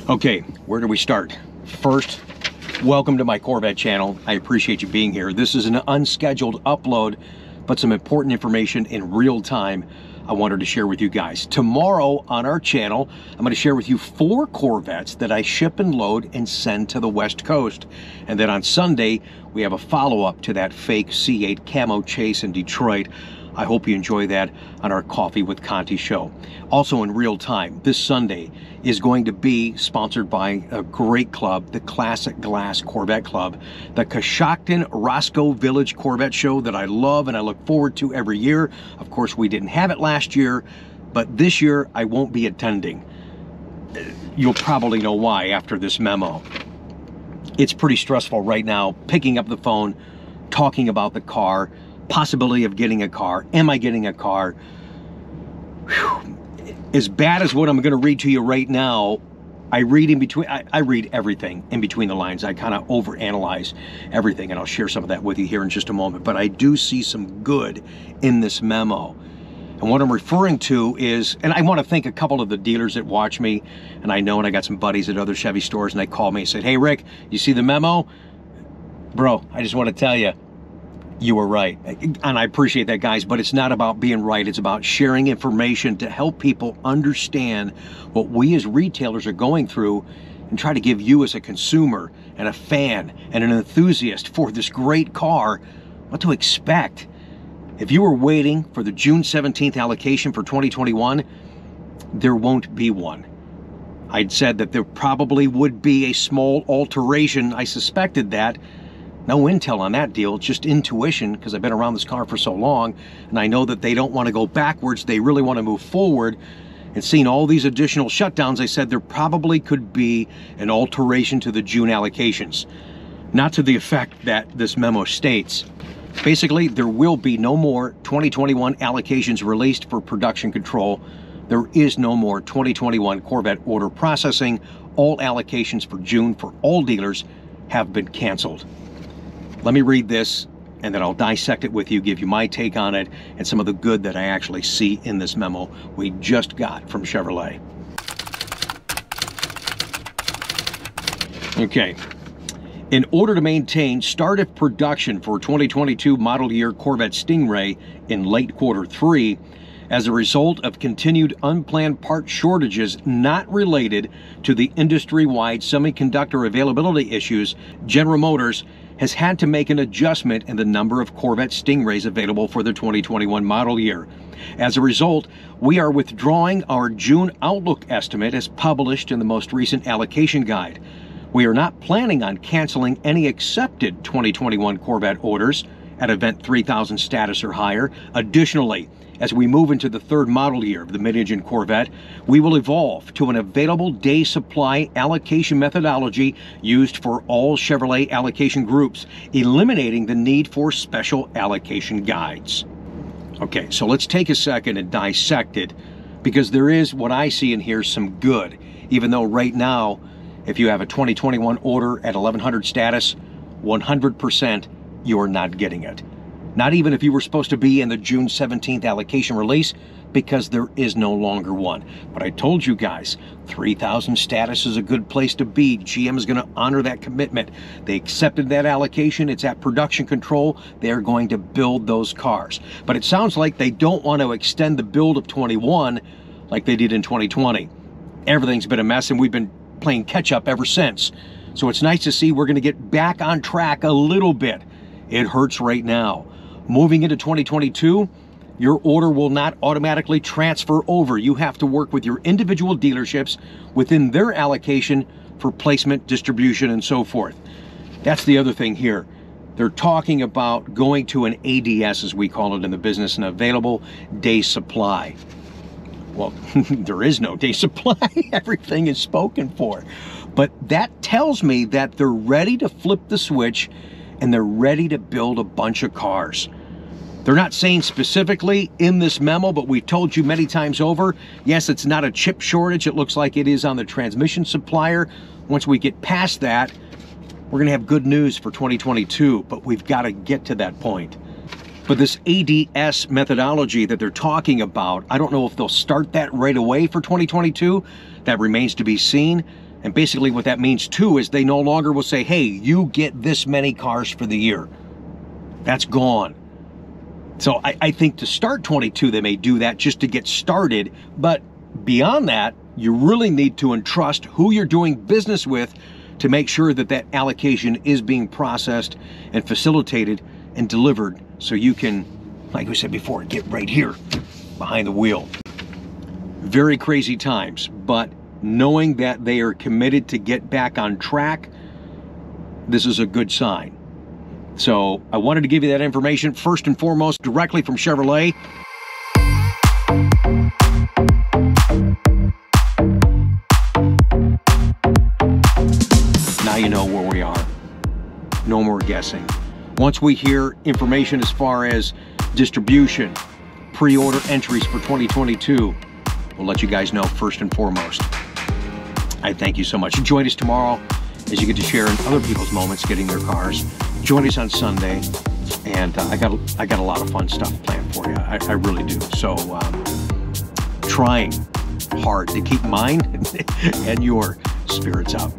Okay, where do we start? First, welcome to my Corvette channel. I appreciate you being here. This is an unscheduled upload, but some important information in real time I wanted to share with you guys. Tomorrow on our channel, I'm going to share with you 4 Corvettes that I ship and load and send to the West Coast. And then on Sunday, we have a follow-up to that fake C8 camo chase in Detroit. I hope you enjoy that on our Coffee with Conti show. Also in real time, this Sunday is going to be sponsored by a great club, the Classic Glass Corvette Club, the Coshocton Roscoe Village Corvette show that I love and I look forward to every year. Of course, we didn't have it last year, but this year I won't be attending. You'll probably know why after this memo. It's pretty stressful right now, picking up the phone, talking about the car, possibility of getting a car. Am I getting a car? Whew. As bad as what I'm going to read to you right now, I read in between. I read everything in between the lines. I kind of overanalyze everything, and I'll share some of that with you here in just a moment. But I do see some good in this memo. And what I'm referring to is, and I want to thank a couple of the dealers that watch me, and I know, and I got some buddies at other Chevy stores, and they called me and said, "Hey, Rick, you see the memo?" Bro, I just want to tell you, you were right. And I appreciate that, guys, but it's not about being right. It's about sharing information to help people understand what we as retailers are going through and try to give you as a consumer and a fan and an enthusiast for this great car what to expect. If you were waiting for the June 17th allocation for 2021, there won't be one. I'd said that there probably would be a small alteration. I suspected that. No intel on that deal, just intuition, because I've been around this car for so long, and I know that they don't want to go backwards, they really want to move forward. And seeing all these additional shutdowns, I said there probably could be an alteration to the June allocations. Not to the effect that this memo states. Basically, there will be no more 2021 allocations released for production control. There is no more 2021 Corvette order processing. All allocations for June for all dealers have been canceled. Let me read this, and then I'll dissect it with you, give you my take on it, and some of the good that I actually see in this memo we just got from Chevrolet. Okay. In order to maintain start of production for 2022 model year Corvette Stingray in late Q3, as a result of continued unplanned part shortages not related to the industry-wide semiconductor availability issues, General Motors has had to make an adjustment in the number of Corvette Stingrays available for the 2021 model year. As a result, we are withdrawing our June outlook estimate as published in the most recent allocation guide. We are not planning on canceling any accepted 2021 Corvette orders at event 3000 status or higher. Additionally, as we move into the 3rd model year of the mid-engine Corvette, we will evolve to an available day supply allocation methodology used for all Chevrolet allocation groups, eliminating the need for special allocation guides. Okay, so let's take a second and dissect it, because there is, what I see in here, some good. Even though right now, if you have a 2021 order at 1100 status, 100% you're not getting it. Not even if you were supposed to be in the June 17th allocation release, because there is no longer one. But I told you guys, 3000 status is a good place to be. GM is going to honor that commitment. They accepted that allocation. It's at production control. They're going to build those cars. But it sounds like they don't want to extend the build of 21 like they did in 2020. Everything's been a mess, and we've been playing catch up ever since. So it's nice to see we're going to get back on track a little bit. It hurts right now. Moving into 2022, your order will not automatically transfer over. You have to work with your individual dealerships within their allocation for placement, distribution, and so forth. That's the other thing here. They're talking about going to an ADS, as we call it in the business, an available day supply. Well, there is no day supply. Everything is spoken for. But that tells me that they're ready to flip the switch and they're ready to build a bunch of cars. They're not saying specifically in this memo, but we've told you many times over, yes, it's not a chip shortage. It looks like it is on the transmission supplier. Once we get past that, we're going to have good news for 2022, but we've got to get to that point. But this ADS methodology that they're talking about, I don't know if they'll start that right away for 2022. That remains to be seen. And basically what that means too is they no longer will say, hey, you get this many cars for the year. That's gone. So I think to start 22, they may do that just to get started. But beyond that, you really need to entrust who you're doing business with to make sure that that allocation is being processed and facilitated and delivered, so you can, like we said before, get right here behind the wheel. Very crazy times, but knowing that they are committed to get back on track, this is a good sign. So I wanted to give you that information, first and foremost, directly from Chevrolet. Now you know where we are. No more guessing. Once we hear information as far as distribution, pre-order entries for 2022, we'll let you guys know first and foremost. I thank you so much. Join us tomorrow as you get to share in other people's moments getting their cars. Join us on Sunday, and I got a lot of fun stuff planned for you. I really do. So trying hard to keep mine and your spirits up.